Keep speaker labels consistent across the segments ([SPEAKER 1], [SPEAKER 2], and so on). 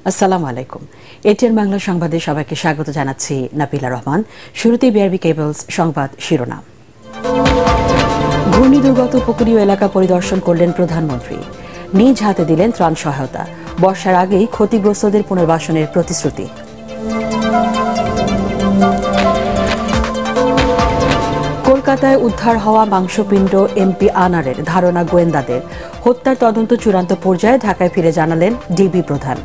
[SPEAKER 1] আসসালামু আলাইকুম। এটিএন বাংলা সংবাদে সবাইকে স্বাগত জানাচ্ছি নাবিলা রহমান। শুরুতেই বিআরবি কেবলস সংবাদ শিরোনাম। ঘূর্ণি দুর্গত উপকূলীয় এলাকা পরিদর্শন করলেন প্রধানমন্ত্রী। নিজ হাতে দিলেন ত্রাণ সহায়তা। বর্ষার আগেই ক্ষতিগ্রস্তদের পুনর্বাসনের প্রতিশ্রুতি। কলকাতায় উদ্ধার হওয়া মাংসপিণ্ড এমপি আনারের ধারণা গোয়েন্দাদের। হত্যার তদন্ত চূড়ান্ত পর্যায়ে ঢাকায় ফিরে জানালেন ডিবি প্রধান।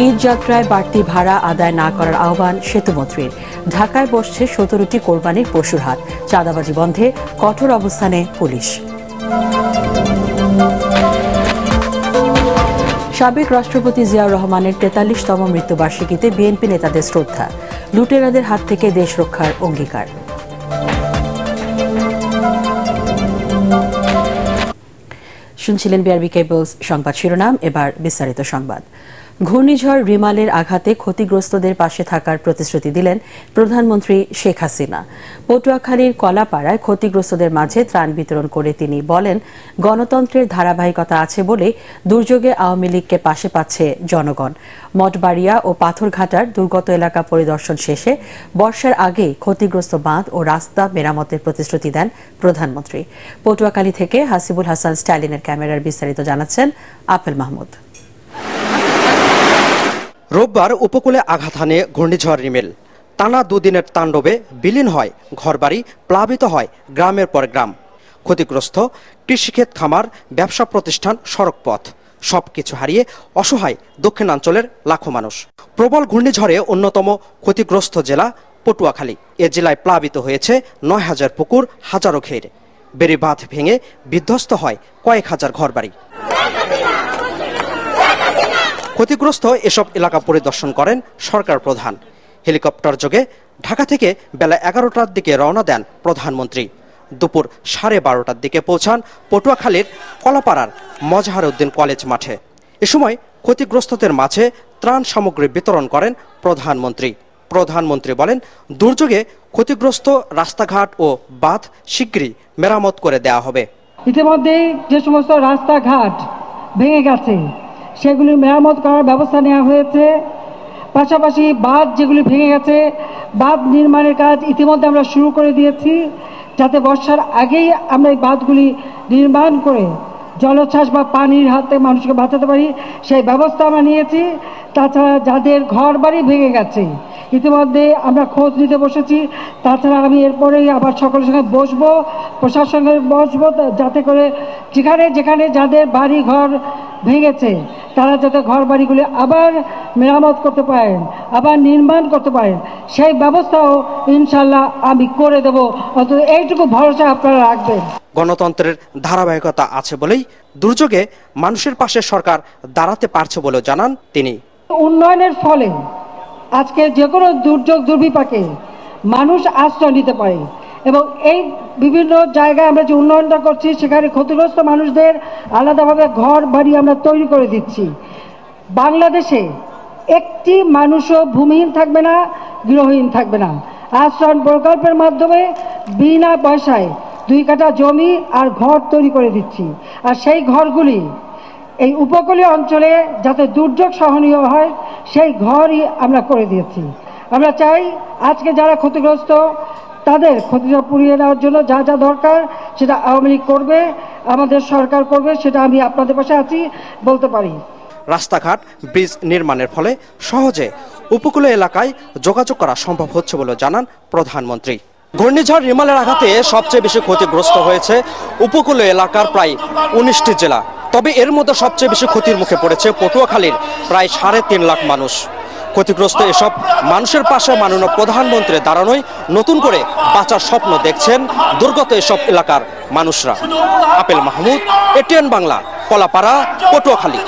[SPEAKER 1] ঈদ যাত্রায় বাড়তি ভাড়া আদায় না করার আহ্বান সেতুমন্ত্রীর। ঢাকায় বসছে 17টি কোরবানির পশুর হাট। চাঁদাবাজি বন্ধে কঠোর অবস্থানে পুলিশ। সাবেক রাষ্ট্রপতি জিয়াউর রহমানের 43তম মৃত্যুবার্ষিকীতে বিএনপি নেতাদের শ্রদ্ধা। লুটেরাদের হাত থেকে দেশ রক্ষার অঙ্গীকার। শুনছিলেন বিআরবি কেবলস সংবাদ শিরোনাম। এবার বিস্তারিত সংবাদ। ঘূর্ণিঝড় রিমালের আঘাতে ক্ষতিগ্রস্তদের পাশে থাকার প্রতিশ্রুতি দিলেন প্রধানমন্ত্রী শেখ হাসিনা। পটুয়াখালীর কলাপাড়ায় ক্ষতিগ্রস্তদের মাঝে ত্রাণ বিতরণ করে তিনি বলেন, গণতন্ত্রের ধারাবাহিকতা আছে বলে দুর্যোগে আওয়ামী লীগকে পাশে পাচ্ছে জনগণ। মঠবাড়িয়া ও পাথরঘাটার দুর্গত এলাকা পরিদর্শন শেষে বর্ষার আগে ক্ষতিগ্রস্ত বাঁধ ও রাস্তা মেরামতের প্রতিশ্রুতি দেন প্রধানমন্ত্রী। পটুয়াখালী থেকে হাসিবুল হাসান স্ট্যালিনের ক্যামেরার বিস্তারিত জানাচ্ছেন আপেল মাহমুদ।
[SPEAKER 2] রোববার উপকূলে আঘাত হানে ঘূর্ণিঝড় রিমেল। টানা দুদিনের তাণ্ডবে বিলীন হয় ঘরবাড়ি, প্লাবিত হয় গ্রামের পর গ্রাম। ক্ষতিগ্রস্ত কৃষিক্ষেত, খামার, ব্যবসা প্রতিষ্ঠান, সড়কপথ সবকিছু হারিয়ে অসহায় দক্ষিণাঞ্চলের লাখো মানুষ। প্রবল ঘূর্ণিঝড়ে অন্যতম ক্ষতিগ্রস্ত জেলা পটুয়াখালী। এ জেলায় প্লাবিত হয়েছে 9,000 পুকুর, হাজারো ঘের। বেড়িবাঁধ ভেঙে বিধ্বস্ত হয় কয়েক হাজার ঘরবাড়ি। ক্ষতিগ্রস্ত এসব এলাকা পরিদর্শন করেন সরকার প্রধান। হেলিকপ্টার যোগে ঢাকা থেকে বেলা 11টার দিকে রওনা দেন প্রধানমন্ত্রী। দুপুর 12:30টার দিকে পৌঁছান পটুয়াখালীর কলাপাড়ার মজহার উদ্দিন কলেজ মাঠে। এ সময় ক্ষতিগ্রস্তদের মাঝে ত্রাণ সামগ্রী বিতরণ করেন প্রধানমন্ত্রী। প্রধানমন্ত্রী বলেন, দুর্যোগে ক্ষতিগ্রস্ত রাস্তাঘাট ও বাঁধ শীঘ্রই মেরামত করে দেওয়া হবে।
[SPEAKER 3] ইতিমধ্যে যে সমস্ত রাস্তাঘাট ভেঙে গেছে সেগুলি মেরামত করার ব্যবস্থা নেওয়া হয়েছে। পাশাপাশি বাঁধ যেগুলি ভেঙে গেছে, বাঁধ নির্মাণের কাজ ইতিমধ্যে আমরা শুরু করে দিয়েছি, যাতে বর্ষার আগেই আমরা এই বাঁধগুলি নির্মাণ করে জলোচ্ছ্বাস বা পানির হাতে মানুষকে বাঁচাতে পারি, সেই ব্যবস্থা আমরা নিয়েছি। তাছাড়া যাদের ঘর বাড়ি ভেঙে গেছে ইতিমধ্যে আমরা খোঁজ নিতে বসেছি। তাছাড়া আমি এরপরেই আবার সকলের সঙ্গে বসবো, প্রশাসনের বসবো, যাতে করে যেখানে যেখানে যাদের বাড়ি ঘর ভেঙেছে তারা যাতে ঘর বাড়িগুলি আবার মেরামত করতে পারেন, আবার নির্মাণ করতে পারেন, সেই ব্যবস্থাও ইনশাল্লাহ আমি করে দেব। অন্তত এইটুকু ভরসা আপনারা রাখবেন।
[SPEAKER 2] গণতন্ত্রের ধারাবাহিকতা আছে বলেই দুর্যোগে মানুষের পাশে সরকার দাঁড়াতে পারছে বলে জানান তিনি।
[SPEAKER 3] উন্নয়নের ফলে আজকে যে কোনো দুর্যোগ দুর্বিপাকে মানুষ আশ্রয় নিতে পারে এবং এই বিভিন্ন জায়গায় আমরা যে উন্নয়নটা করছি সেখানে ক্ষতিগ্রস্ত মানুষদের আলাদাভাবে ঘর বাড়ি আমরা তৈরি করে দিচ্ছি। বাংলাদেশে একটি মানুষও ভূমিহীন থাকবে না, গৃহহীন থাকবে না। আশ্রয় প্রকল্পের মাধ্যমে বিনা পয়সায় 2 কাঠা জমি আর ঘর তৈরি করে দিচ্ছি। আর সেই ঘরগুলি এই উপকূলীয় অঞ্চলে যাতে দুর্যোগ সহনীয় হয় সেই ঘরই আমরা করে দিয়েছি। আমরা চাই আজকে যারা ক্ষতিগ্রস্ত তাদের ক্ষতিটা পুড়িয়ে নেওয়ার জন্য যা যা দরকার সেটা আওয়ামী লীগ করবে, আমাদের সরকার করবে, সেটা আমি আপনাদের পাশে আছি বলতে পারি।
[SPEAKER 2] রাস্তাঘাট, ব্রিজ নির্মাণের ফলে সহজে উপকূলীয় এলাকায় যোগাযোগ করা সম্ভব হচ্ছে বলে জানান প্রধানমন্ত্রী। ঘূর্ণিঝড় রিমালের আঘাতে সবচেয়ে বেশি ক্ষতিগ্রস্ত হয়েছে উপকূলীয় এলাকার প্রায় 19টি জেলা। তবে এর মধ্যে সবচেয়ে বেশি ক্ষতির মুখে পড়েছে পটুয়াখালীর প্রায় 3.5 লাখ মানুষ। ক্ষতিগ্রস্ত এসব মানুষের পাশে মাননীয় প্রধানমন্ত্রী দাঁড়ানোয় নতুন করে বাঁচার স্বপ্ন দেখছেন দুর্গত এসব এলাকার মানুষরা। Apple Mahmud, ATN Bangla, Kalapara, Patuakhali.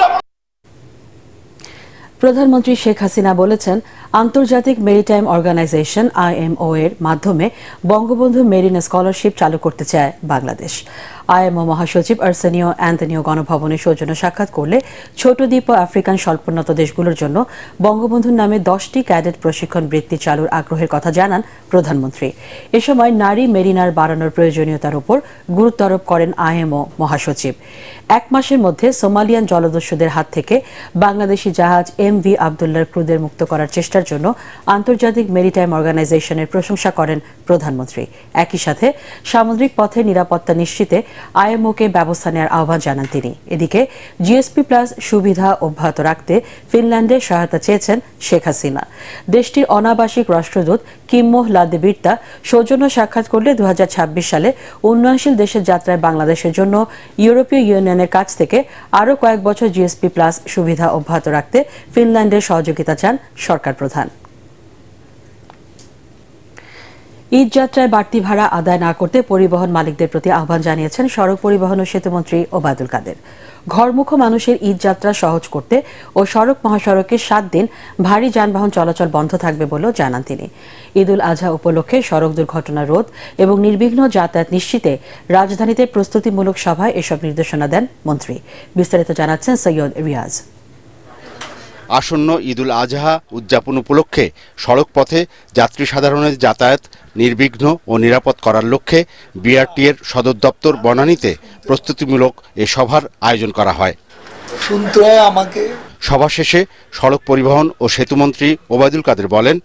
[SPEAKER 1] প্রধানমন্ত্রী শেখ হাসিনা বলেছেন, আন্তর্জাতিক মেরিটাইম অর্গানাইজেশন IMO এর মাধ্যমে বঙ্গবন্ধু মেরিন স্কলারশিপ চালু করতে চায় বাংলাদেশ। আইএমও মহাসচিব আর্সেনিও অ্যান্তনিও গণভবনে সৌজন্য সাক্ষাৎ করলে ছোট দ্বীপ ও আফ্রিকান স্বল্পোন্নত দেশগুলোর জন্য বঙ্গবন্ধুর নামে 10টি ক্যাডেট প্রশিক্ষণ বৃত্তি চালুর আগ্রহের কথা জানান প্রধানমন্ত্রী। এ সময় নারী মেরিনার বাড়ানোর প্রয়োজনীয়তার উপর গুরুত্ব আরোপ করেন আইএমও মহাসচিব। 1 মাসের মধ্যে সোমালিয়ান জলদস্যুদের হাত থেকে বাংলাদেশি জাহাজ MV আবদুল্লাহর ক্রুদের মুক্ত করার চেষ্টার জন্য আন্তর্জাতিক মেরিটাইম অর্গানাইজেশনের প্রশংসা করেন প্রধানমন্ত্রী। একই সাথে সামুদ্রিক পথে নিরাপত্তা নিশ্চিতে আইএমওকে ব্যবস্থা নেওয়ার আহ্বান জানান তিনি। এদিকে GSP+ সুবিধা অব্যাহত রাখতে ফিনল্যান্ডে সহায়তা চেয়েছেন শেখ হাসিনা। দেশটির অনাবাসিক রাষ্ট্রদূত কিম্মো লাদেবির্তা সৌজন্য সাক্ষাৎ করলে 2026 সালে উন্নয়নশীল দেশের যাত্রায় বাংলাদেশের জন্য ইউরোপীয় ইউনিয়নের কাছ থেকে আরও কয়েক বছর GSP+ সুবিধা অব্যাহত রাখতে ফিনল্যান্ডের সহযোগিতা চান সরকার প্রধান। ঈদ যাত্রায় বাড়তি ভাড়া আদায় না করতে পরিবহন মালিকদের প্রতি আহ্বান জানিয়েছেন সড়ক পরিবহন ও সেতুমন্ত্রী ওবায়দুল কাদের। ঘরমুখো মানুষের ঈদ যাত্রা সহজ করতে ও সড়ক মহাসড়কে 7 দিন ভারী যানবাহন চলাচল বন্ধ থাকবে বলেও জানান তিনি। ঈদুল আজহা উপলক্ষে সড়ক দুর্ঘটনা রোধ এবং নির্বিঘ্ন যাতায়াত নিশ্চিতে রাজধানীতে প্রস্তুতিমূলক সভায় এসব নির্দেশনা দেন মন্ত্রী। বিস্তারিত জানাচ্ছেন সৈয়দ রিয়াজ।
[SPEAKER 4] আসন্ন ঈদুল আজহা উদযাপন উপলক্ষে সড়ক পথে যাত্রী সাধারণের যাতায়াত নির্বিঘ্ন ও নিরাপদ করার লক্ষ্যে BRT-এর সদর দপ্তর বনানীতে প্রস্তুতিমূলক এ সভার আয়োজন করা হয়। সভা শেষে সড়ক পরিবহন ও সেতুমন্ত্রী ওবায়দুল কাদের বলেন,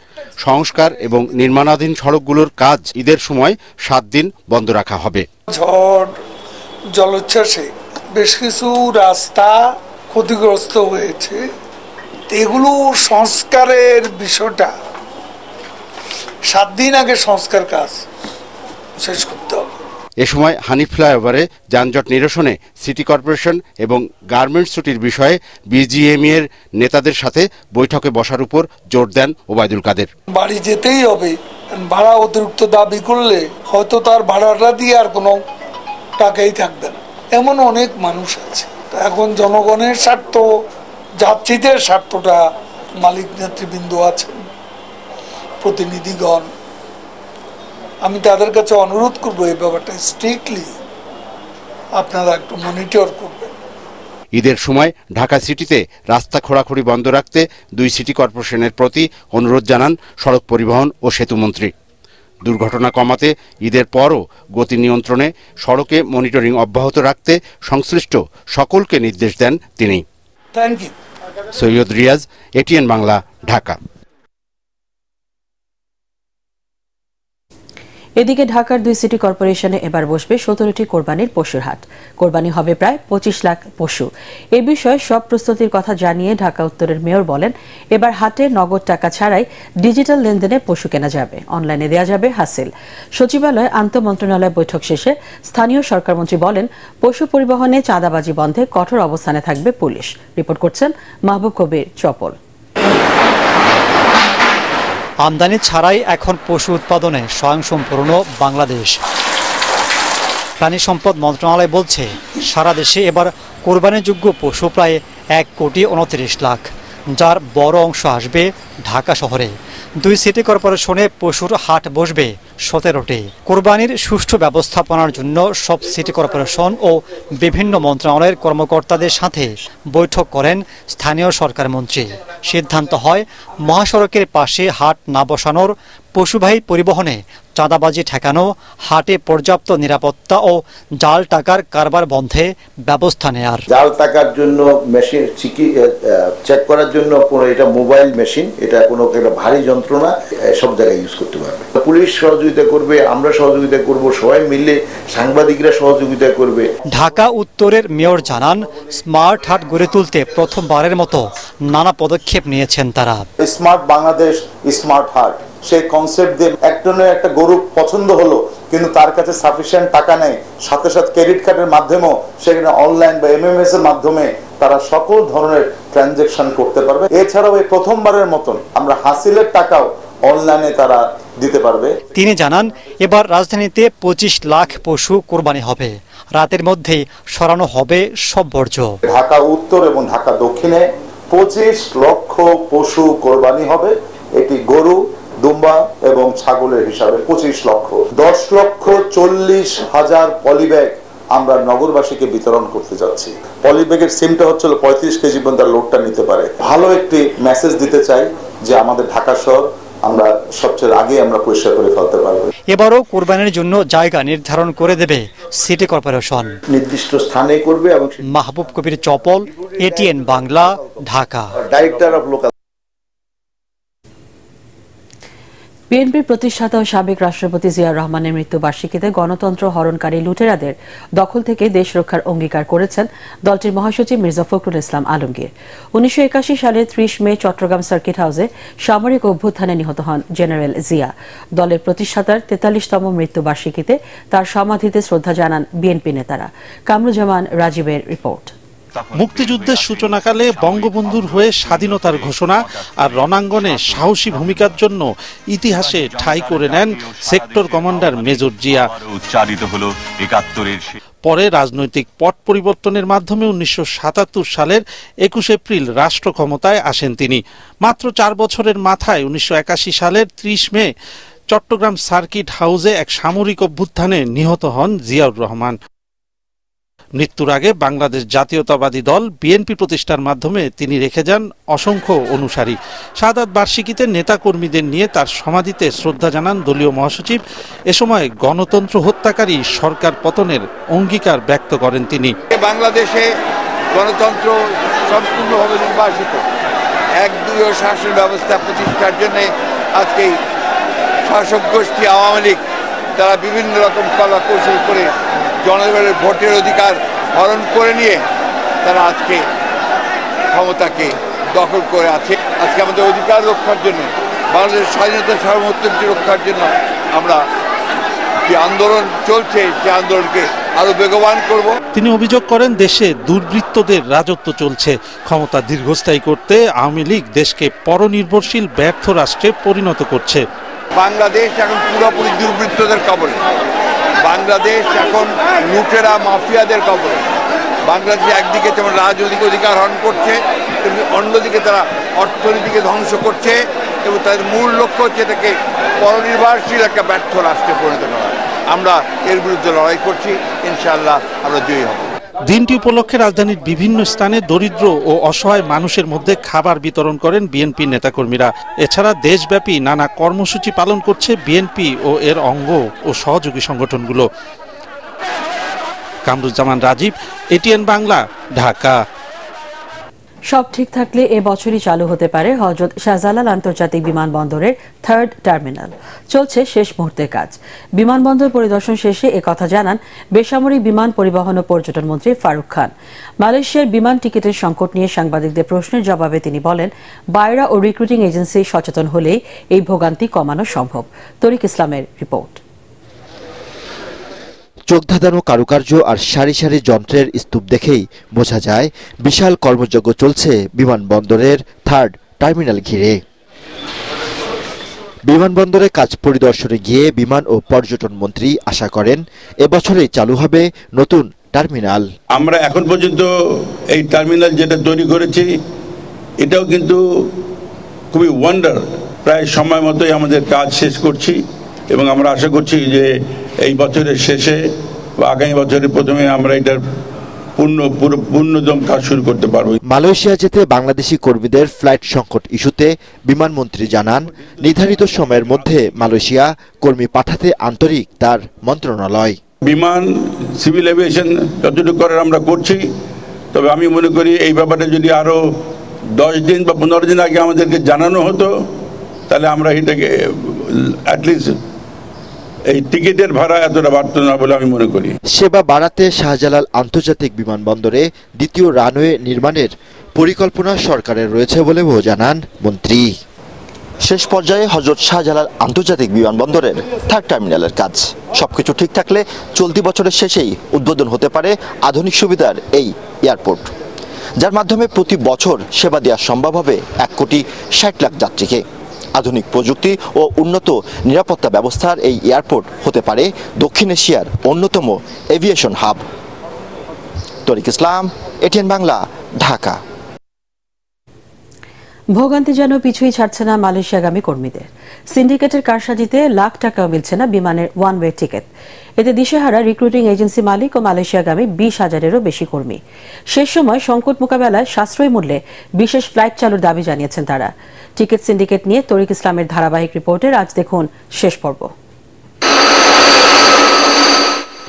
[SPEAKER 4] সংস্কার এবং নির্মাণাধীন সড়কগুলোর কাজ ঈদের সময় 7 দিন বন্ধ রাখা হবে।
[SPEAKER 5] ঝড় জলোচ্ছ্বাসে বেশ কিছু রাস্তা ক্ষতিগ্রস্ত হয়েছে, এগুলো সংস্কারের বিষয়টা 7 দিন আগে সংস্কার কাজ শেষ করতে হবে।
[SPEAKER 4] এ সময় হানিফ ফ্লাইওভারে যানজট নিরসনে সিটি কর্পোরেশন এবং গার্মেন্টস ছুটির বিষয়ে BGME-এর নেতাদের সাথে বৈঠকে বসার উপর জোর দেন ওবায়দুল কাদের।
[SPEAKER 5] বাড়ি যেতেই হবে, ভাড়া অতিরিক্ত দাবি করলে হয়তো তার ভাড়াটা দিয়ে আর কোনো টাকাই থাকবে না, এমন অনেক মানুষ আছে। এখন জনগণের স্বার্থ, যাত্রীদের স্বার্থটা মালিক নেতৃবৃন্দ আছেন, প্রতিনিধিগণ, আমি তাদের কাছে অনুরোধ করবো এই ব্যাপারটা স্ট্রিক্টলি আপনারা একটু মনিটর করবেন।
[SPEAKER 4] ঈদের সময় ঢাকা সিটিতে রাস্তা খোঁড়াখুড়ি বন্ধ রাখতে 2 সিটি কর্পোরেশনের প্রতি অনুরোধ জানান সড়ক পরিবহন ও সেতুমন্ত্রী। দুর্ঘটনা কমাতে ঈদের পরও গতি নিয়ন্ত্রণে সড়কে মনিটরিং অব্যাহত রাখতে সংশ্লিষ্ট সকলকে নির্দেশ দেন তিনি।
[SPEAKER 5] Thank you.
[SPEAKER 4] Syed Riaz, ATN Bangla, Dhaka.
[SPEAKER 1] এদিকে ঢাকার 2 সিটি কর্পোরেশনে এবার বসবে 17টি কোরবানির পশুর হাট। কোরবানি হবে প্রায় 25 লাখ পশু। এ বিষয়ে সব প্রস্তুতির কথা জানিয়ে ঢাকা উত্তরের মেয়র বলেন, এবার হাটে নগদ টাকা ছাড়াই ডিজিটাল লেনদেনে পশু কেনা যাবে, অনলাইনে দেওয়া যাবে হাসিল। সচিবালয়ে আন্তঃমন্ত্রণালয় বৈঠক শেষে স্থানীয় সরকারমন্ত্রী বলেন, পশু পরিবহনে চাঁদাবাজি বন্ধে কঠোর অবস্থানে থাকবে পুলিশ। রিপোর্ট করছেন মাহবুব কবির চপল।
[SPEAKER 6] আমদানি ছাড়াই এখন পশু উৎপাদনে স্বয়ংসম্পূর্ণ বাংলাদেশ। প্রাণী সম্পদ মন্ত্রণালয় বলছে, সারা দেশে এবার কোরবানিযোগ্য পশু প্রায় 1,29 লাখ, যার বড় অংশ আসবে ঢাকা শহরে। 2 সিটি কর্পোরেশনে পশুর হাট বসবে 17টি। কোরবানির সুষ্ঠু ব্যবস্থাপনার জন্য সব সিটি কর্পোরেশন ও বিভিন্ন মন্ত্রণালয়ের কর্মকর্তাদের সাথে বৈঠক করেন স্থানীয় সরকার মন্ত্রী। সিদ্ধান্ত হয়, মহাসড়কের পাশে হাট না বসানোর, পশুবাহী পরিবহনে চাঁদাবাজি ঠেকানো, হাটে পর্যাপ্ত নিরাপত্তা ও জাল টাকার কারবার বন্ধে ব্যবস্থা নেয়ার।
[SPEAKER 7] জাল টাকার জন্য মেশিন চেক করার জন্য কোনো এটা মোবাইল মেশিন, এটা কোনো ভারী যন্ত্র না, সব জায়গায় ইউজ করতে পারবে। পুলিশ সহযোগিতা করবে, আমরা সহযোগিতা করব, সবাই মিলে সাংবাদিকরা সহযোগিতা করবে।
[SPEAKER 6] ঢাকা উত্তরের মেয়র জানান, স্মার্ট হাট গড়ে তুলতে প্রথমবারের মতো নানা পদক্ষেপ নিয়েছেন তারা।
[SPEAKER 8] স্মার্ট বাংলাদেশ, স্মার্ট হাট, সেই কনসেপ্ট দিয়ে একটা গরু পছন্দ হলো কিন্তু তার কাছে সাফিসিয়েন্ট টাকা নেই, সাথে সাথে ক্রেডিট কার্ডের মাধ্যমেও সেখানে অনলাইন বা MMS এর মাধ্যমে তারা সকল ধরনের ট্রানজাকশন করতে পারবে। এছাড়াও এই প্রথমবারের মতন আমরা হাসিলের টাকাও অনলাইনে তারা দিতে পারবে।
[SPEAKER 6] তিনি জানান, এবার রাজধানীতে 25 লাখ পশু কোরবানি হবে, রাতের মধ্যেই সরানো হবে সব বর্জ্য।
[SPEAKER 8] ঢাকা উত্তর এবং ঢাকা দক্ষিণে 25 লক্ষ পশু কোরবানি হবে। এটি গরু, দুম্বা এবং ছাগলের হিসাবে 25 লক্ষ। 10,40,000 পলিব্যাগ আমরা নগরবাসীকে বিতরণ করতে যাচ্ছি। পলিব্যাগের সিমটা হচ্ছে 35 কেজি পর্যন্ত লোডটা নিতে পারে। ভালো একটি মেসেজ দিতে চাই যে আমাদের ঢাকা শহর আমরা সবচেয়ে আগে আমরা পরিষ্কার করে ফেলতে পারবো।
[SPEAKER 6] এবারও কোরবানির জন্য জায়গা নির্ধারণ করে দেবে সিটি কর্পোরেশন,
[SPEAKER 7] নির্দিষ্ট স্থানে করবে। এবং
[SPEAKER 6] Mahbub Kabir Chapal, ATN Bangla, Dhaka.
[SPEAKER 7] Director of local.
[SPEAKER 1] বিএনপির প্রতিষ্ঠাতা ও সাবেক রাষ্ট্রপতি জিয়াউর রহমানের মৃত্যুবার্ষিকীতে গণতন্ত্র হরণকারী লুটেরাদের দখল থেকে দেশ রক্ষার অঙ্গীকার করেছেন দলটির মহাসচিব মির্জা ফখরুল ইসলাম আলমগীর। 1981 সালের 30 মে চট্টগ্রাম সার্কিট হাউসে সামরিক অভ্যুত্থানে নিহত হন জেনারেল জিয়া। দলের প্রতিষ্ঠাতার 43তম মৃত্যুবার্ষিকীতে তার সমাধিতে শ্রদ্ধা জানান বিএনপি নেতারা। কামরুজ্জামান রাজীবের রিপোর্ট।
[SPEAKER 9] মুক্তিযুদ্ধের সূচনাকালে বঙ্গবন্ধুর হয়ে স্বাধীনতার ঘোষণা আর রণাঙ্গনে সাহসী ভূমিকার জন্য ইতিহাসে ঠাঁই করে নেন সেক্টর কমান্ডার মেজর জিয়া।
[SPEAKER 10] উচ্চারিত হলো ৭১-এর।
[SPEAKER 9] পরে রাজনৈতিক পট পরিবর্তনের মাধ্যমে 1977 সালের 21 এপ্রিল রাষ্ট্র ক্ষমতায় আসেন তিনি। মাত্র 4 বছরের মাথায় 1981 সালের 30 মে চট্টগ্রাম সার্কিট হাউসে এক সামরিক অভ্যুত্থানে নিহত হন জিয়াউর রহমান। মৃত্যুর আগে বাংলাদেশ জাতীয়তাবাদী দল বিএনপি প্রতিষ্ঠার মাধ্যমে তিনি রেখে যান অসংখ্য অনুসারী। শাহাদাত বার্ষিকীতে নেতাকর্মীদের নিয়ে তার সমাধিতে শ্রদ্ধা জানান দলীয় মহাসচিব। এ সময় গণতন্ত্র হত্যাকারী সরকার পতনের অঙ্গীকার ব্যক্ত করেন তিনি।
[SPEAKER 11] বাংলাদেশে গণতন্ত্র সম্পূর্ণভাবে নির্বাসিত একদলীয় শাসন ব্যবস্থা প্রতিষ্ঠার জন্য আজকে শাসক গোষ্ঠী আওয়ামী লীগ তারা বিভিন্ন রকম কলা কৌশল করে জনগণের ভোটের অধিকার হরণ করে নিয়ে তারা আজকে ক্ষমতাকে দখল করে আছে। আজকে আমাদের অধিকার রক্ষার জন্য, বাংলাদেশের স্বাধীনতা সার্বভৌমত্ব রক্ষার জন্য আমরা যে আন্দোলন চলছে সে আন্দোলনকে আরো বেগবান করব।
[SPEAKER 9] তিনি অভিযোগ করেন দেশে দুর্বৃত্তদের রাজত্ব চলছে। ক্ষমতা দীর্ঘস্থায়ী করতে আওয়ামী লীগ দেশকে পরনির্ভরশীল ব্যর্থ রাষ্ট্রে পরিণত করছে।
[SPEAKER 11] বাংলাদেশ এখন পুরোপুরি দুর্বৃত্তদের কবলে, বাংলাদেশ এখন লুটেরা মাফিয়াদের কবলে। বাংলাদেশ একদিকে যেমন রাজনৈতিক অধিকার হরণ করছে, তেমনি অন্যদিকে তারা অর্থনীতিকে ধ্বংস করছে এবং তাদের মূল লক্ষ্য হচ্ছে এটাকে পরনির্ভরশীল একটা ব্যর্থ রাষ্ট্রে পরিণত করা। আমরা এর বিরুদ্ধে লড়াই করছি, ইনশাআল্লাহ আমরা জয়ী হব।
[SPEAKER 9] দিনটি উপলক্ষে রাজধানীর বিভিন্ন স্থানে দরিদ্র ও অসহায় মানুষের মধ্যে খাবার বিতরণ করেন বিএনপি নেতাকর্মীরা। এছাড়া দেশব্যাপী নানা কর্মসূচি পালন করছে বিএনপি ও এর অঙ্গ ও সহযোগী সংগঠনগুলো। কামরুজ্জামান রাজীব, এটিএন বাংলা, ঢাকা।
[SPEAKER 1] সব ঠিক থাকলে এ বছরই চালু হতে পারে হযরত শাহজালাল আন্তর্জাতিক বিমানবন্দরের 3rd টার্মিনাল। চলছে শেষ মুহূর্তের কাজ। বিমানবন্দর পরিদর্শন শেষে একথা জানান বেসামরিক বিমান পরিবহন ও পর্যটন মন্ত্রী ফারুক খান। মালয়েশিয়ার বিমান টিকিটের সংকট নিয়ে সাংবাদিকদের প্রশ্নের জবাবে তিনি বলেন, বায়রা ও রিক্রুটিং এজেন্সি সচেতন হলেই এই ভোগান্তি কমানো সম্ভব। তরিক ইসলামের রিপোর্ট।
[SPEAKER 12] চোখ ধাঁধানো কারুকার্য আর সারি সারি যন্ত্রের স্তূপ দেখেই বোঝা যায় বিশাল কর্মযজ্ঞ চলছে বিমানবন্দরের 3rd টার্মিনাল ঘিরে। বিমানবন্দরে কাজ পরিদর্শনে গিয়ে বিমান ও পর্যটন মন্ত্রী আশা করেন এবছরেই চালু হবে নতুন টার্মিনাল।
[SPEAKER 13] আমরা এখন পর্যন্ত এই টার্মিনাল যেটা তৈরি করেছি এটাও কিন্তু খুবই ওয়ান্ডার। প্রায় সময় মতোই আমাদের কাজ শেষ করছি এবং আমরা আশা করছি যে এই বছরের শেষে বা আগামী বছরের প্রথমে আমরা এটার পূর্ণদম কাজ শুরু করতে পারব।
[SPEAKER 12] মালয়েশিয়া যেতে বাংলাদেশি কর্মীদের ফ্লাইট সংকট ইস্যুতে বিমানমন্ত্রী জানান, নির্ধারিত সময়ের মধ্যে মালয়েশিয়া কর্মী পাঠাতে আন্তরিক তার মন্ত্রণালয়।
[SPEAKER 13] বিমান সিভিল এভিয়েশন যতটুকু করার আমরা করছি, তবে আমি মনে করি এই ব্যাপারে যদি আরো 10 দিন বা 15 দিন আগে আমাদেরকে জানানো হতো তাহলে আমরা এটাকে অ্যাটলিস্ট এই টিকিটের ভাড়া এতটা বাড়তো না বলে আমি মনে করি।
[SPEAKER 12] সেবা বাড়াতে শাহজালাল আন্তর্জাতিক বিমানবন্দরে দ্বিতীয় রানওয়ে নির্মাণের পরিকল্পনা সরকারের রয়েছে বলেও জানান মন্ত্রী। শেষ পর্যায়ে হযরত শাহজালাল আন্তর্জাতিক বিমানবন্দরের 3rd টার্মিনালের কাজ। সবকিছু ঠিক থাকলে চলতি বছরের শেষেই উদ্বোধন হতে পারে আধুনিক সুবিধার এই এয়ারপোর্ট, যার মাধ্যমে প্রতি বছর সেবা দেওয়া সম্ভব হবে 1,60,00,000 যাত্রীকে। আধুনিক প্রযুক্তি ও উন্নত নিরাপত্তা ব্যবস্থার এই এয়ারপোর্ট হতে পারে দক্ষিণ এশিয়ার অন্যতম এভিয়েশন হাব। তরিক ইসলাম, এটিএন বাংলা, ঢাকা।
[SPEAKER 1] ভোগান্তি যেন পিছুই ছাড়ছে না মালয়েশিয়াগামী কর্মীদের। সিন্ডিকেটের কারসাজিতে লাখ টাকাও মিলছে না বিমানের ওয়ান ওয়ে টিকিট। এতে দিশেহারা রিক্রুটিং এজেন্সি মালিক ও মালয়েশিয়াগামী 20,000-এরও বেশি কর্মী। শেষ সময় সংকট মোকাবেলায় সাশ্রয়ী মূল্যে বিশেষ ফ্লাইট চালুর দাবি জানিয়েছেন তারা। টিকিট সিন্ডিকেট নিয়ে তরিক ইসলামের ধারাবাহিক রিপোর্টের আজ দেখুন শেষ পর্ব।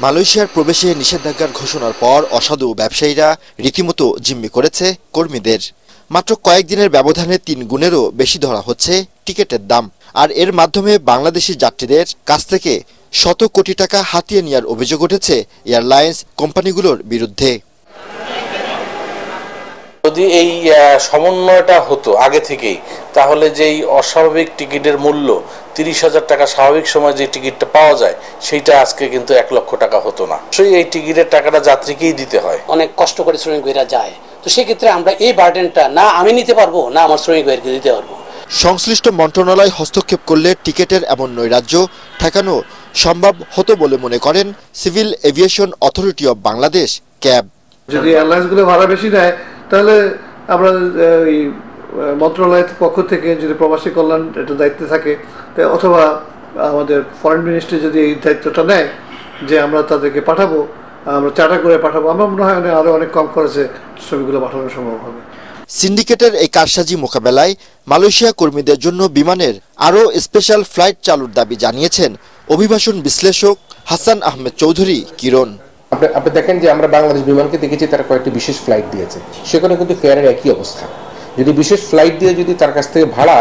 [SPEAKER 12] মালয়েশিয়ার প্রবেশে নিষেধাজ্ঞার ঘোষণার পর অসাধু ব্যবসায়ীরা রীতিমতো জিম্মি করেছে কর্মীদের। মাত্র কয়েকদিনের ব্যবধানে 3 গুণেরও বেশি ধরা হচ্ছে টিকিটের দাম। আর এর মাধ্যমে বাংলাদেশি যাত্রীদের কাছ থেকে শত কোটি টাকা হাতিয়ে নেওয়ার অভিযোগ উঠেছে এয়ারলাইন্স কোম্পানিগুলোর বিরুদ্ধে।
[SPEAKER 14] যদি এই সমন্বয়টা হতো আগে থেকেই, তাহলে যেই অস্বাভাবিক টিকিটের মূল্য 30,000 টাকা স্বাভাবিক সময় যে টিকিটটা পাওয়া যায় সেইটা আজকে কিন্তু 1 লক্ষ টাকা হতো না। এই টিকিটের টাকাটা যাত্রীকেই দিতে হয়।
[SPEAKER 15] অনেক কষ্ট করে শ্রমিকরা যায়, তো সেক্ষেত্রে আমরা এই বার্ডেনটা না আমি নিতে পারবো না আমার শ্রমিকদেরকে দিতে পারবো।
[SPEAKER 12] সংশ্লিষ্ট মন্ত্রণালয় হস্তক্ষেপ করলে টিকিটের এমন নৈরাজ্য ঠেকানো সম্ভব হতো বলে মনে করেন civil aviation authority of Bangladesh cab.
[SPEAKER 16] যদি এয়ারলাইন্সগুলো ভাড়া বেশি নেয় তাহলে আমরা মন্ত্রণালয়ের পক্ষ থেকে যদি প্রবাসী কল্যাণ এটা দায়িত্বে থাকে, অথবা আমাদের ফরেন মিনিস্ট্রি যদি এই দায়িত্বটা নেয় যে আমরা তাদেরকে পাঠাবো, আমরা চার্টার করে পাঠাবো, আমার মনে হয় আরো অনেক কম খরচে ছবিগুলো পাঠানো সম্ভব হবে।
[SPEAKER 12] সিন্ডিকেটের এই কারসাজি মোকাবেলায় মালয়েশিয়া কর্মীদের জন্য বিমানের আরও স্পেশাল ফ্লাইট চালুর দাবি জানিয়েছেন অভিবাসন বিশ্লেষক হাসান আহমেদ চৌধুরী কিরণ।
[SPEAKER 17] আপনি দেখেন যে আমরা বাংলাদেশ বিমানকে দেখেছি তারা কয়েকটি বিশেষ ফ্লাইট দিয়েছে, সেখানে কিন্তু ফেয়ারের একই অবস্থা। যদি বিশেষ ফ্লাইট দিয়ে যদি তার কাছ থেকে ভাড়া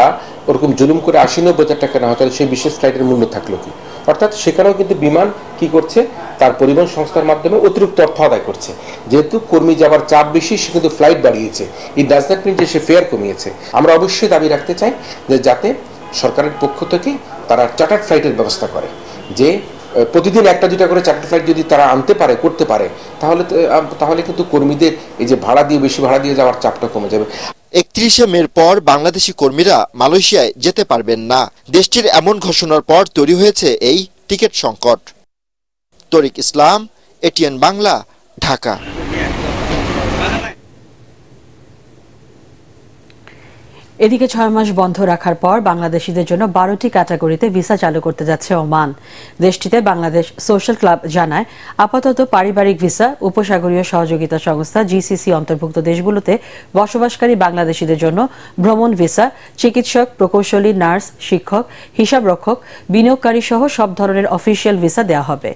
[SPEAKER 17] ওরকম জুলুম করে 80-90 টাকা না হয়, তাহলে সেই বিশেষ ফ্লাইটের মূল্য থাকলো কি? অর্থাৎ সেখানেও কিন্তু বিমান কি করছে, তার পরিবহন সংস্থার মাধ্যমে অতিরিক্ত অর্থ আদায় করছে। যেহেতু কর্মী যাবার চাপ বেশি, সে কিন্তু ফ্লাইট বাড়িয়েছে। ইট ডাজ নট মিন যে সে ফেয়ার কমিয়েছে। আমরা অবশ্যই দাবি রাখতে চাই যে যাতে সরকারের পক্ষ থেকে তারা চার্টার্ড ফ্লাইটের ব্যবস্থা করে, যে প্রতিদিন 1-2টা করে চার্টার ফ্লাইট যদি তারা আনতে পারে, করতে পারে, তাহলে কিন্তু কর্মীদের এই যে বেশি ভাড়া দিয়ে যাওয়ার চাপটা কমে যাবে।
[SPEAKER 12] 31শে মের পর বাংলাদেশি কর্মীরা মালয়েশিয়ায় যেতে পারবেন না। দেশটির এমন ঘোষণার পর তৈরি হয়েছে এই টিকিট সংকট। তরিক ইসলাম, এটিএন বাংলা, ঢাকা।
[SPEAKER 1] এদিকে 6 মাস বন্ধ রাখার পর বাংলাদেশিদের জন্য 12টি ক্যাটাগরিতে ভিসা চালু করতে যাচ্ছে ওমান। দেশটিতে বাংলাদেশ সোশ্যাল ক্লাব জানায়, আপাতত পারিবারিক ভিসা, উপসাগরীয় সহযোগিতা সংস্থা জিসিসি অন্তর্ভুক্ত দেশগুলোতে বসবাসকারী বাংলাদেশিদের জন্য ভ্রমণ ভিসা, চিকিৎসক, প্রকৌশলী, নার্স, শিক্ষক, হিসাবরক্ষক, বিনিয়োগকারী সহ সব ধরনের অফিসিয়াল ভিসা দেওয়া হবে।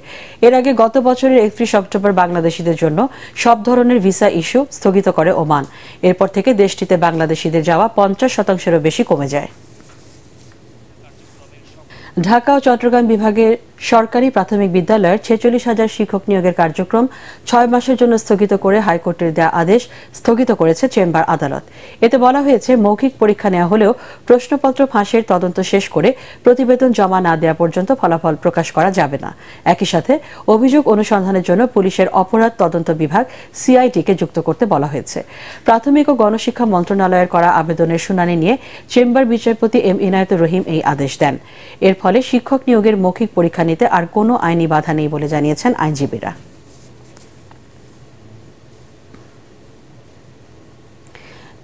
[SPEAKER 1] এর আগে গত বছরের 31 অক্টোবর বাংলাদেশিদের জন্য সব ধরনের ভিসা ইস্যু স্থগিত করে ওমান। এরপর থেকে দেশটিতে বাংলাদেশিদের যাওয়া 50%-এরও বেশি কমে যায়। ঢাকা ও চট্টগ্রাম বিভাগের সরকারি প্রাথমিক বিদ্যালয়ের 46,000 শিক্ষক নিয়োগের কার্যক্রম 6 মাসের জন্য স্থগিত করে হাইকোর্টের দেয়া আদেশ স্থগিত করেছে চেম্বার আদালত। এতে বলা হয়েছে, মৌখিক পরীক্ষা নেওয়া হলেও প্রশ্নপত্র ফাঁসের তদন্ত শেষ করে প্রতিবেদন জমা না দেওয়া পর্যন্ত ফলাফল প্রকাশ করা যাবে না। একই সাথে অভিযোগ অনুসন্ধানের জন্য পুলিশের অপরাধ তদন্ত বিভাগ সিআইডিকে যুক্ত করতে বলা হয়েছে। প্রাথমিক ও গণশিক্ষা মন্ত্রণালয়ের করা আবেদনের শুনানি নিয়ে চেম্বার বিচারপতি এম ইনায়েতুর রহিম এই আদেশ দেন। এর ফলে শিক্ষক নিয়োগের মৌখিক পরীক্ষা নিতে আর কোনো আইনি বাধা নেই বলে জানিয়েছেন আইনজীবীরা।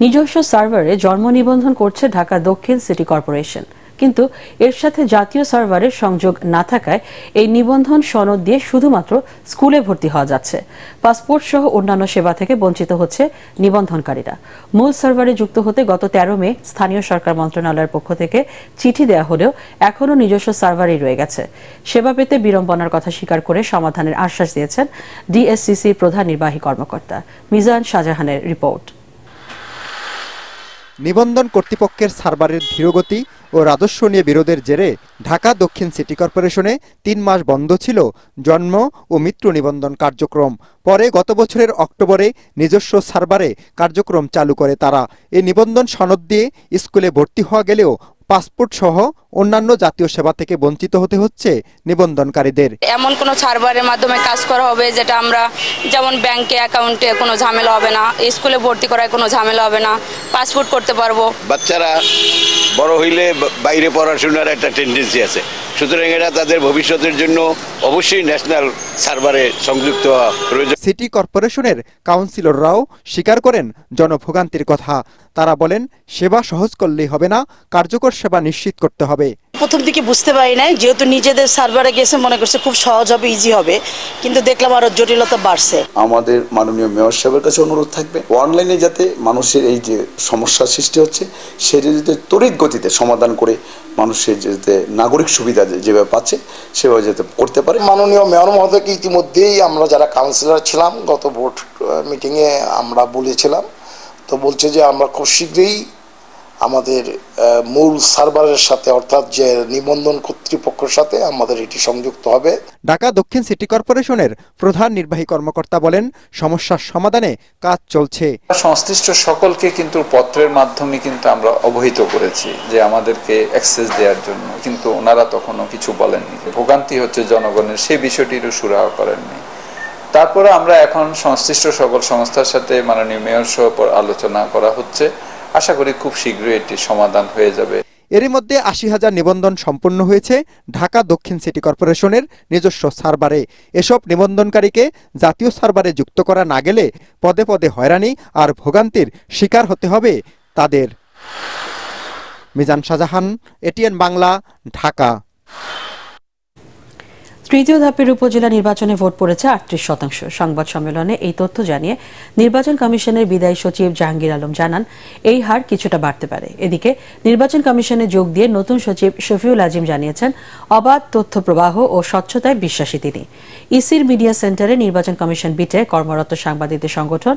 [SPEAKER 1] নিজস্ব সার্ভারে জন্ম নিবন্ধন করছে ঢাকা দক্ষিণ সিটি কর্পোরেশন, কিন্তু এর সাথে জাতীয় সার্ভারের সংযোগ না থাকায় এই নিবন্ধন সনদ দিয়ে শুধুমাত্র স্কুলে ভর্তি হওয়া যাচ্ছে। পাসপোর্ট সহ অন্যান্য সেবা থেকে বঞ্চিত হচ্ছে নিবন্ধনকারীরা। মূল সার্ভারে যুক্ত হতে গত 13 মে স্থানীয় সরকার মন্ত্রণালয়ের পক্ষ থেকে চিঠি দেওয়া হলেও এখনও নিজস্ব সার্ভারই রয়ে গেছে। সেবা পেতে বিড়ম্বনার কথা স্বীকার করে সমাধানের আশ্বাস দিয়েছেন ডিএসসিসির প্রধান নির্বাহী কর্মকর্তা মিজান শাহজাহানের রিপোর্ট।
[SPEAKER 18] নিবন্ধন কর্তৃপক্ষের সার্ভারের ধীরগতি ও রাজস্ব নিয়ে বিরোধের জেরে ঢাকা দক্ষিণ সিটি কর্পোরেশনে 3 মাস বন্ধ ছিল জন্ম ও মৃত্যু নিবন্ধন কার্যক্রম। পরে গত বছরের অক্টোবরে নিজস্ব সার্ভারে কার্যক্রম চালু করে তারা। এই নিবন্ধন সনদ দিয়ে স্কুলে ভর্তি হওয়া গেলেও পাসপোর্ট সহ অন্যান্য জাতীয় সেবা থেকে বঞ্চিত হতে হচ্ছে নিবন্ধনকারীদের।
[SPEAKER 19] এমন কোন সার্ভারের মাধ্যমে কাজ করা হবে যেটা আমরা, যেমন ব্যাংকে অ্যাকাউন্টে কোনো ঝামেলা হবে না, স্কুলে ভর্তি করায় কোনো ঝামেলা হবে না, পাসপোর্ট করতে পারবো।
[SPEAKER 11] বাচ্চারা বড় হইলে বাইরে পড়াশোনার একটা টেন্ডেন্সি আছে,
[SPEAKER 20] সুতরাং এরা তাদের ভবিষ্যতের জন্য অবশ্যই ন্যাশনাল সার্ভারে সংযুক্ত হওয়া প্রয়োজন।
[SPEAKER 18] সিটি কর্পোরেশনের কাউন্সিলররাও স্বীকার করেন জনভোগান্তির কথা। তারা বলেন, সেবা সহজ করলেই হবে না, কার্যকর সেবা নিশ্চিত করতে হবে।
[SPEAKER 21] প্রথম দিকে বুঝতে পারি নাই, যেহেতু নিজেদের সার্ভারে গেছে মনে করছে খুব সহজ হবে, ইজি হবে, কিন্তু দেখলাম আরো জটিলতা বাড়ছে।
[SPEAKER 22] আমাদের মাননীয় মেয়র সাহেবের কাছে অনুরোধ থাকবে, অনলাইনে যাতে মানুষের এই যে সমস্যার সৃষ্টি হচ্ছে সেটা যাতে তড়িৎ গতিতে সমাধান করে মানুষের যাতে নাগরিক সুবিধা যেভাবে পাচ্ছে সেভাবে যাতে করতে পারে।
[SPEAKER 23] মাননীয় মেয়র মহোদয়কে ইতিমধ্যেই আমরা যারা কাউন্সিলর ছিলাম গত ভোট মিটিংয়ে আমরা বলেছিলাম, তো বলছে যে আমরা খুব শীঘ্রই আমাদের মূল সার্ভারের সাথে অর্থাৎ যে নিবন্ধন কর্তৃপক্ষের সাথে আমাদের এটি সংযুক্ত হবে।
[SPEAKER 18] ঢাকা দক্ষিণ সিটি কর্পোরেশনের প্রধান নির্বাহী কর্মকর্তা বলেন, সমস্যার সমাধানে কাজ চলছে।
[SPEAKER 24] সংশ্লিষ্ট সকলকে কিন্তু পত্রের মাধ্যমে কিন্তু আমরা অবহিত করেছি যে আমাদেরকে অ্যাক্সেস দেওয়ার জন্য, কিন্তু ওনারা তখনও কিছু বলেননি। ভোগান্তি হচ্ছে জনগণের, সেই বিষয়টিরও সুরাহা করেননি। তারপরে আমরা এখন সংশ্লিষ্ট সকল সংস্থার সাথে মাননীয় মেয়র সহ আলোচনা করা হচ্ছে, আশা করি খুব শীঘ্রই এটি সমাধান হয়ে যাবে।
[SPEAKER 18] এরই মধ্যে ৮০,০০০ নিবন্ধন সম্পন্ন হয়েছে ঢাকা দক্ষিণ সিটি কর্পোরেশনের নিজস্ব সার্ভারে। এসব নিবন্ধনকারীকে জাতীয় সার্ভারে যুক্ত করা না গেলে পদে পদে হয়রানি আর ভোগান্তির শিকার হতে হবে তাদের। মিজান শাহজাহান, এটিএন বাংলা, ঢাকা।
[SPEAKER 1] তৃতীয় ধাপের উপজেলা নির্বাচনে ভোট পড়েছে ৩৮%। সংবাদ সম্মেলনে এই তথ্য জানিয়ে নির্বাচন কমিশনের বিদায়ী সচিব জাহাঙ্গীর আলম জানান, এই হার কিছুটা বাড়তে পারে। এদিকে নির্বাচন কমিশনে যোগ দিয়ে নতুন সচিব শফিউল আজিম জানিয়েছেন, অবাধ তথ্য প্রবাহ ও স্বচ্ছতায় বিশ্বাসী তিনি। ইসির মিডিয়া সেন্টারে নির্বাচন কমিশন বিটে কর্মরত সাংবাদিকদের সংগঠন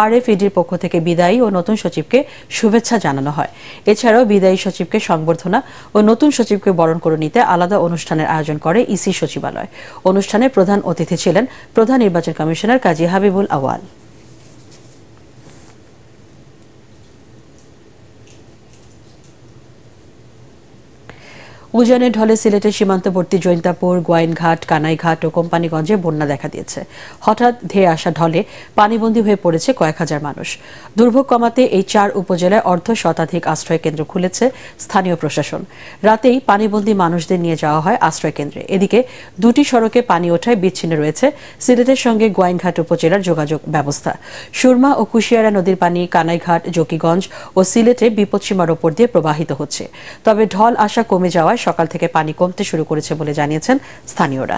[SPEAKER 1] RFEDর পক্ষ থেকে বিদায়ী ও নতুন সচিবকে শুভেচ্ছা জানানো হয়। এছাড়াও বিদায়ী সচিবকে সংবর্ধনা ও নতুন সচিবকে বরণ করে নিতে আলাদা অনুষ্ঠানের আয়োজন করে ইসি সচিবালয়। অনুষ্ঠানে প্রধান অতিথি ছিলেন প্রধান নির্বাচন কমিশনার কাজী হাবিবুল আওয়াল। উজানের ঢলে সিলেটের সীমান্তবর্তী জৈন্তাপুর, গোয়াইনঘাট, কানাইঘাট ও কোম্পানিগঞ্জে বন্যা দেখা দিয়েছে। হঠাৎ ধেয়ে আসা ঢলে পানিবন্দী হয়ে পড়েছে কয়েক হাজার মানুষ। দুর্ভোগ কমাতে এই ৪ উপজেলায় অর্ধশতাধিক আশ্রয় কেন্দ্র খুলেছে স্থানীয় প্রশাসন। রাতেই পানিবন্দী মানুষদের নিয়ে যাওয়া হয় আশ্রয় কেন্দ্রে। এদিকে 2টি সড়কে পানি ওঠায় বিচ্ছিন্ন রয়েছে সিলেটের সঙ্গে গোয়াইনঘাট উপজেলার যোগাযোগ ব্যবস্থা। সুরমা ও কুশিয়ারা নদীর পানি কানাইঘাট, জকিগঞ্জ ও সিলেটে বিপদসীমার ওপর দিয়ে প্রবাহিত হচ্ছে। তবে ঢল আসা কমে যাওয়ায় সকাল থেকে পানি কমতে শুরু করেছে বলে জানিয়েছেন স্থানীয়রা।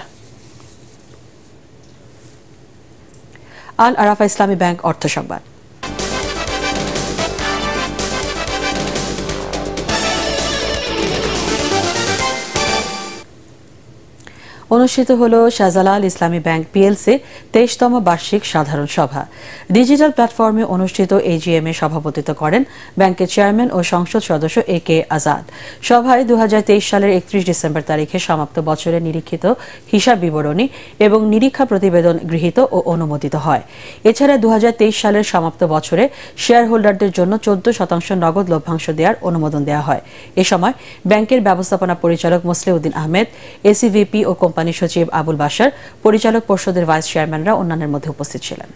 [SPEAKER 1] আল আরাফা ইসলামী ব্যাংক অর্থ সংবাদ। অনুষ্ঠিত হল শাহজালাল ইসলামী ব্যাংক পিএলসি 23তম বার্ষিক সাধারণ সভা। ডিজিটাল প্ল্যাটফর্মে অনুষ্ঠিত এজিএম এ সভাপতিত্ব করেন ব্যাংকের চেয়ারম্যান ও সংসদ সদস্য AK আজাদ। সভায় 2023 সালের 31 ডিসেম্বর তারিখে সমাপ্ত বছরের নিরীক্ষিত হিসাব বিবরণী এবং নিরীক্ষা প্রতিবেদন গৃহীত ও অনুমোদিত হয়। এছাড়া 2023 সালের সমাপ্ত বছরে শেয়ার হোল্ডারদের জন্য 14% নগদ লভ্যাংশ দেওয়ার অনুমোদন দেওয়া হয়। এ সময় ব্যাংকের ব্যবস্থাপনা পরিচালক মোসলেউদ্দিন আহমেদ, এসিভিপি ও কোম্পানি সচিব আবুল বাশার, পরিচালক পর্ষদের ভাইস চেয়ারম্যানরা অন্যান্যের মধ্যে উপস্থিত ছিলেন।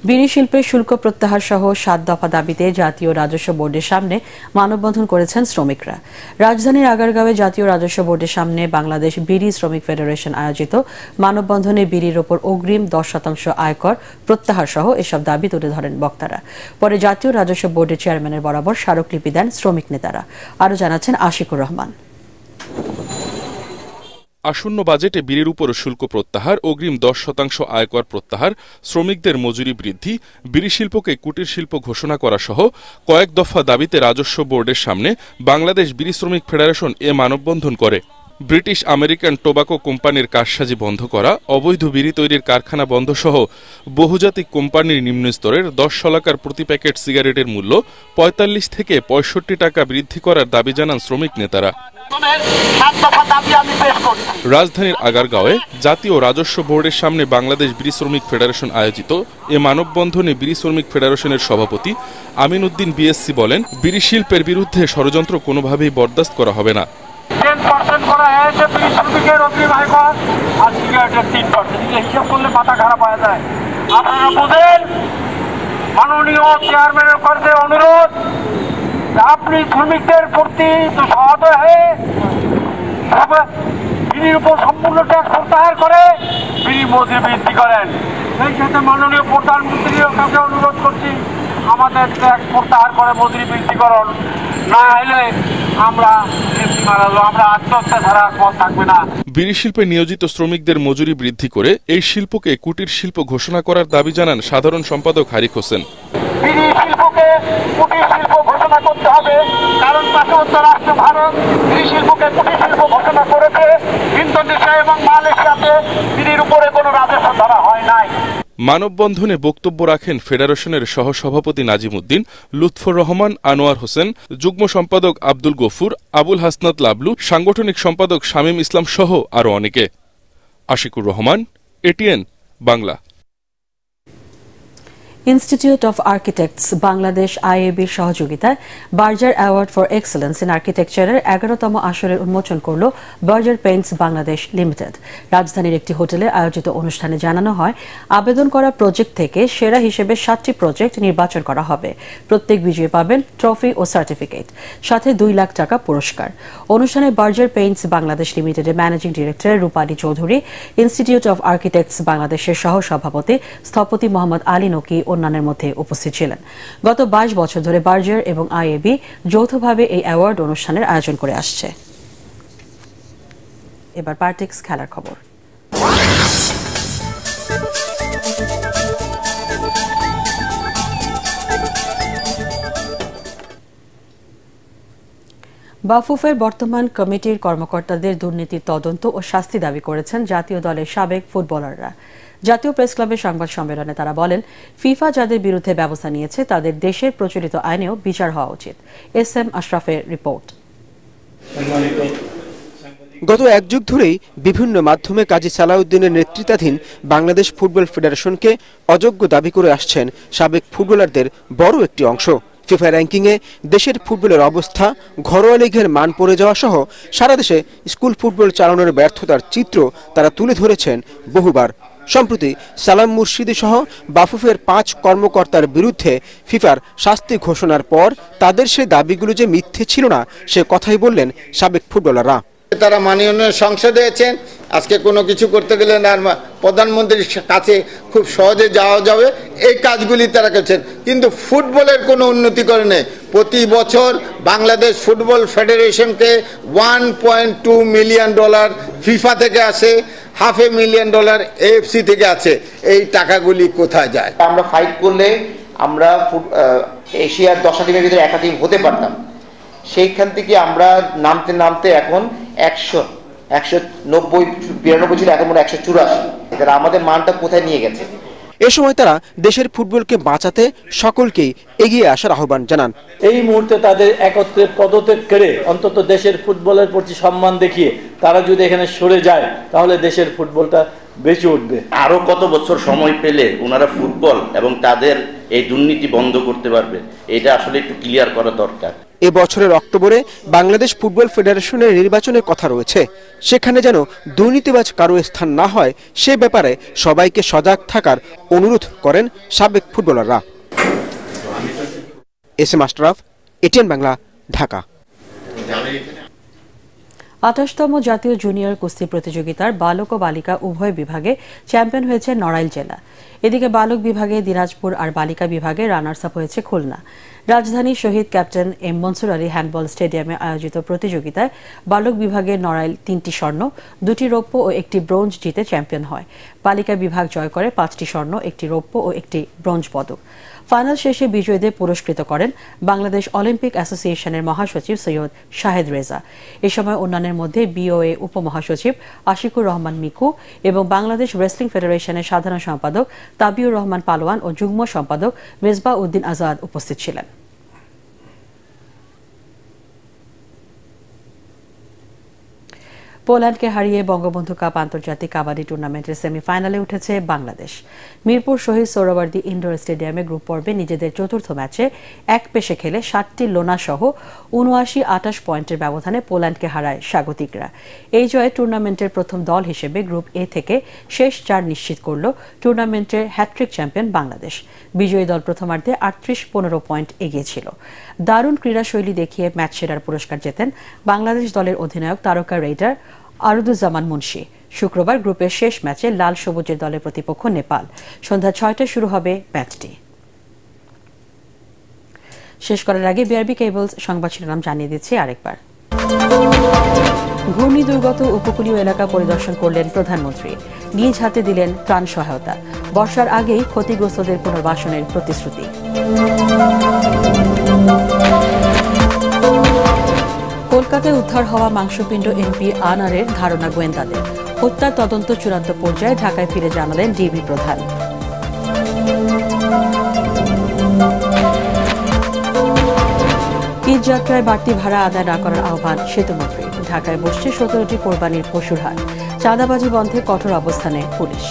[SPEAKER 1] বিড়ি শিল্পের শুল্ক প্রত্যাহার সহ 7 দফা দাবিতে জাতীয় রাজস্ব বোর্ডের সামনে মানববন্ধন করেছেন শ্রমিকরা। রাজধানীর আগারগাঁওয়ে জাতীয় রাজস্ব বোর্ডের সামনে বাংলাদেশ বিড়ি শ্রমিক ফেডারেশন আয়োজিত মানববন্ধনে বিড়ির ওপর অগ্রিম 10% আয়কর প্রত্যাহার সহ এসব দাবি তুলে ধরেন বক্তারা। পরে জাতীয় রাজস্ব বোর্ডের চেয়ারম্যানের বরাবর স্মারকলিপি দেন শ্রমিক নেতারা। আরও জানাচ্ছেন আশিকুর রহমান।
[SPEAKER 25] আসন্ন বাজেটে বিড়ির উপর শুল্ক প্রত্যাহার, অগ্রিম 10% আয়কর প্রত্যাহার, শ্রমিকদের মজুরি বৃদ্ধি, বিড়ি শিল্পকে কুটির শিল্প ঘোষণা করা সহ কয়েক দফা দাবিতে রাজস্ব বোর্ডের সামনে বাংলাদেশ বিড়ি শ্রমিক ফেডারেশন এ মানববন্ধন করে। ব্রিটিশ আমেরিকান টোবাকো কোম্পানির কারসাজি বন্ধ করা, অবৈধ বিড়ি তৈরির কারখানা বন্ধ সহ বহুজাতিক কোম্পানির নিম্ন স্তরের 10 শলাকার প্রতি প্যাকেট সিগারেটের মূল্য 45 থেকে 65 টাকা বৃদ্ধি করার দাবি জানান শ্রমিক নেতারা। রাজধানীর আগারগাঁওয়ে জাতীয় রাজস্ব বোর্ডের সামনে বাংলাদেশ বিড়ি শ্রমিক ফেডারেশন আয়োজিত এ মানববন্ধনে বিড়ি শ্রমিক ফেডারেশনের সভাপতি আমিন উদ্দিন BSc বলেন, বিড়ি শিল্পের বিরুদ্ধে ষড়যন্ত্র কোনোভাবেই বরদাস্ত করা হবে না।
[SPEAKER 2] করা হয়েছে বিড়ি শ্রমিকের অগ্রিম আয় কর আর সিগারেটের 3%। হিসাব করলে মাথা খারাপ হয়ে যায়। আপনারা বুঝেন, মাননীয় চেয়ারম্যানের কাছে অনুরোধ, আপনি শ্রমিকদের প্রতি সহজ হয়ে বিড়ির উপর সম্পূর্ণ ট্যাক্স প্রত্যাহার করে বিড়ি মজুরি বৃদ্ধি করেন। সেই সাথে মাননীয় প্রধানমন্ত্রীর কাছে অনুরোধ করছি, আমাদের ট্যাক্স প্রত্যাহার করে মজুরি বৃদ্ধি করুন, না হলে আমরা আত্মহত্যা ছাড়া পথ থাকবে না।
[SPEAKER 25] বিড়ি শিল্পে নিয়োজিত শ্রমিকদের মজুরি বৃদ্ধি করে এই শিল্পকে কুটির শিল্প ঘোষণা করার দাবি জানান সাধারণ সম্পাদক হারিক হোসেন।
[SPEAKER 2] বিড়ি শিল্পকে কুটির শিল্প ঘোষণা করতে হবে, কারণ পার্শ্ববর্তী রাষ্ট্র ভারত বিড়ি শিল্পকে কুটির শিল্প ঘোষণা করেছে। ইন্দোনেশিয়া এবং মালয়েশিয়াতে বিড়ির উপরে কোনো রাজস্ব ধরা হয় নাই।
[SPEAKER 25] মানববন্ধনে বক্তব্য রাখেন ফেডারেশনের সহসভাপতি নাজিম উদ্দিন, লুৎফর রহমান, আনোয়ার হোসেন, যুগ্ম সম্পাদক আব্দুল গফুর, আবুল হাসনাত লাবলু, সাংগঠনিক সম্পাদক শামীম ইসলাম সহ আরও অনেকে। Ashikur Rahman, ATN Bangla.
[SPEAKER 1] Institute of architects Bangladesh আইএবির সহযোগিতায় Berger award for excellence in আর্কিটেকচারের 11তম আসরের উন্মোচন করল বার্জার পেইন্টস বাংলাদেশ লিমিটেড। রাজধানীর একটি হোটেলে আয়োজিত অনুষ্ঠানে জানানো হয়, আবেদন করা প্রজেক্ট থেকে সেরা হিসেবে 7টি প্রজেক্ট নির্বাচন করা হবে। প্রত্যেক বিজয়ী পাবেন ট্রফি ও সার্টিফিকেট, সাথে 2 লাখ টাকা পুরস্কার। অনুষ্ঠানে বার্জার পেইন্টস বাংলাদেশ লিমিটেডের managing director Rupali Chowdhury, institute of architects বাংলাদেশের সহ সভাপতি স্থপতি মোহাম্মদ আলী নকি অন্যান্যের মধ্যে উপস্থিত ছিলেন। গত 22 বছর ধরে বার্জার এবং আইএবি যৌথভাবে এই অ্যাওয়ার্ড অনুষ্ঠানের আয়োজন করে আসছে। এবার পার্টিক্স খেলার খবর। বাফুফের বর্তমান কমিটির কর্মকর্তাদের দুর্নীতির তদন্ত ও শাস্তি দাবি করেছেন জাতীয় দলের সাবেক ফুটবলাররা। জাতীয় প্রেস ক্লাবের সংবাদ সম্মেলনে তারা বলেন, ফিফা যাদের বিরুদ্ধে ব্যবস্থা নিয়েছে তাদের দেশের প্রচলিত আইনেও বিচার হওয়া উচিত। এস.এম. আশরাফের রিপোর্ট।
[SPEAKER 3] গত 1 যুগ ধরেই বিভিন্ন মাধ্যমে কাজী সালাউদ্দিনের নেতৃত্বাধীন বাংলাদেশ ফুটবল ফেডারেশনকে অযোগ্য দাবি করে আসছেন সাবেক ফুটবলারদের বড় একটি অংশ। ফিফা র্যাঙ্কিংয়ে দেশের ফুটবলের অবস্থা, ঘরোয়া লিগের মান পড়ে যাওয়া সহ সারা দেশে স্কুল ফুটবল চালানোর ব্যর্থতার চিত্র তারা তুলে ধরেছেন বহুবার। সম্প্রতি সালাম মুর্শিদি সহ বাফুফের 5 কর্মকর্তার বিরুদ্ধে ফিফার শাস্তি ঘোষণার পর তাদের সে দাবিগুলো যে মিথ্যে ছিল না সে কথাই বললেন সাবেক ফুটবলাররা।
[SPEAKER 4] তারা মাননীয় সংসদে আছেন, আজকে কোনো কিছু করতে গেলে প্রধানমন্ত্রীর কাছে খুব সহজে যাওয়া যাবে, এই কাজগুলি তারা করছেন, কিন্তু ফুটবলের কোনো উন্নতি করে নেই। প্রতি বছর বাংলাদেশ ফুটবল ফেডারেশনকে $1.2 মিলিয়ন ফিফা থেকে আসে, $500,000 AFC থেকে আছে। এই টাকাগুলি কোথায় যায়?
[SPEAKER 5] আমরা ফাইট করলে আমরা এশিয়ার 10টা টিমের ভিতরে একটা টিম হতে পারতাম, সেইখান থেকে আমরা নামতে নামতে এখন 190-92 ছিল, এখন মনে 184। তারা আমাদের মানটা কোথায় নিয়ে গেছে।
[SPEAKER 3] এ সময় তারা দেশের ফুটবলকে বাঁচাতে সকলকেই এগিয়ে আসার আহ্বান জানান।
[SPEAKER 8] এই মুহূর্তে তাদের একত্রে পদত্যাগ করে অন্তত দেশের ফুটবলের প্রতি সম্মান দেখিয়ে তারা যদি এখানে সরে যায় তাহলে দেশের ফুটবলটা বেঁচে উঠবে।
[SPEAKER 26] আরো কত বছর সময় পেলে ওনারা ফুটবল এবং তাদের এই দুর্নীতি বন্ধ করতে পারবে, এটা আসলে একটু ক্লিয়ার করা দরকার।
[SPEAKER 3] এ বছরের অক্টোবরে বাংলাদেশ ফুটবল ফেডারেশনের নির্বাচনের কথা রয়েছে, সেখানে যেন দুর্নীতিবাজ কারো স্থান না হয় সে ব্যাপারে সবাইকে সজাগ থাকার অনুরোধ করেন সাবেক ফুটবলাররা। এস.এম. আশরাফ, এটিএন বাংলা, ঢাকা।
[SPEAKER 1] 28তম জাতীয় জুনিয়র কুস্তি প্রতিযোগিতার বালক ও বালিকা উভয় বিভাগে চ্যাম্পিয়ন হয়েছে নড়াইল জেলা। এদিকে বালক বিভাগে দিনাজপুর আর বালিকা বিভাগে রানার্স আপ হয়েছে খুলনা। রাজধানী Shaheed captain M Mansur Ali handball স্টেডিয়ামে আয়োজিত প্রতিযোগিতায় বালক বিভাগে নড়াইল 3টি স্বর্ণ, 2টি রৌপ্য ও 1টি ব্রোঞ্জ জিতে চ্যাম্পিয়ন হয়। বালিকা বিভাগ জয় করে 5টি স্বর্ণ, 1টি রৌপ্য ও 1টি ব্রোঞ্জ পদক। ফাইনাল শেষে বিজয়ীদের পুরস্কৃত করেন বাংলাদেশ অলিম্পিক অ্যাসোসিয়েশনের মহাসচিব সৈয়দ শাহেদ রেজা। এ সময় অন্যান্যের মধ্যে বিওএ উপমহাসচিব আশিকুর রহমান মিকু এবং বাংলাদেশ রেসলিং ফেডারেশনের সাধারণ সম্পাদক তাবিউর রহমান পালোয়ান ও যুগ্ম সম্পাদক মেজবা উদ্দিন আজাদ উপস্থিত ছিলেন। পোল্যান্ডকে হারিয়ে বঙ্গবন্ধু কাপ আন্তর্জাতিক কাবাডি টুর্নামেন্টের সেমিফাইনালে উঠেছে বাংলাদেশ। মিরপুর শহীদ সোহরাওয়ার্দী ইনডোর স্টেডিয়ামে গ্রুপ পর্বে নিজেদের চতুর্থ ম্যাচে এক পেশে খেলে 7টি লোনা সহ ৭৯-২৮ পয়েন্টের ব্যবধানে পোল্যান্ডকে হারায় স্বাগতিকরা। এই জয়ে টুর্নামেন্টের প্রথম দল হিসেবে গ্রুপ এ থেকে শেষ 4 নিশ্চিত করল টুর্নামেন্টের হ্যাট্রিক চ্যাম্পিয়ন বাংলাদেশ। বিজয়ী দল প্রথমার্ধে ৩৮-১৫ পয়েন্ট এগিয়ে ছিল। দারুণ ক্রীড়াশৈলী দেখিয়ে ম্যাচ সেরার পুরস্কার জেতেন বাংলাদেশ দলের অধিনায়ক তারকা রেইডার আরুদুজ্জামান মুন্সি। শুক্রবার গ্রুপের শেষ ম্যাচে লাল সবুজের দলের প্রতিপক্ষ নেপাল। সন্ধ্যা 6টায় শুরু হবে ম্যাচটি। শেষ করার আগে বিআরবি কেবলস সংবাদ শিরোনাম জানিয়ে দিচ্ছি আরেকবার। ঘূর্ণি দুর্গত উপকূলীয় এলাকা পরিদর্শন করলেন প্রধানমন্ত্রী। নিজ হাতে দিলেন ত্রাণ সহায়তা। বর্ষার আগেই ক্ষতিগ্রস্তদের পুনর্বাসনের প্রতিশ্রুতি। কলকাতায় উদ্ধার হওয়া মাংসপিণ্ড এমপি আনারের ধারণা গোয়েন্দাদের। হত্যার তদন্ত চূড়ান্ত পর্যায়ে ঢাকায় ফিরে জানালেন ডিবি প্রধান। ঈদ যাত্রায় বাড়তি ভাড়া আদায় না করার আহ্বান সেতুমন্ত্রী। ঢাকায় বসছে 17টি কোরবানির পশুর হাট। চাঁদাবাজি বন্ধে কঠোর অবস্থানে পুলিশ।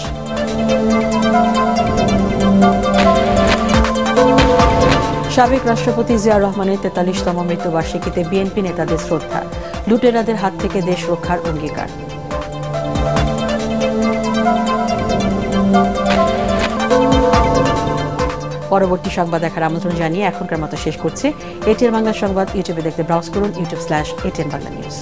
[SPEAKER 1] সাবেক রাষ্ট্রপতি জিয়াউর রহমানের 43তম মৃত্যুবার্ষিকীতে বিএনপি নেতাদের শ্রদ্ধা। লুটেরাদের হাত থেকে দেশ রক্ষার অঙ্গীকার। পরবর্তী সংবাদ দেখার আমন্ত্রণ জানিয়ে এখনকার মতো শেষ করছে। এটিএন বাংলা সংবাদ ইউটিউবে দেখতে ব্রাউজ করুন youtube/ATN Bangla News।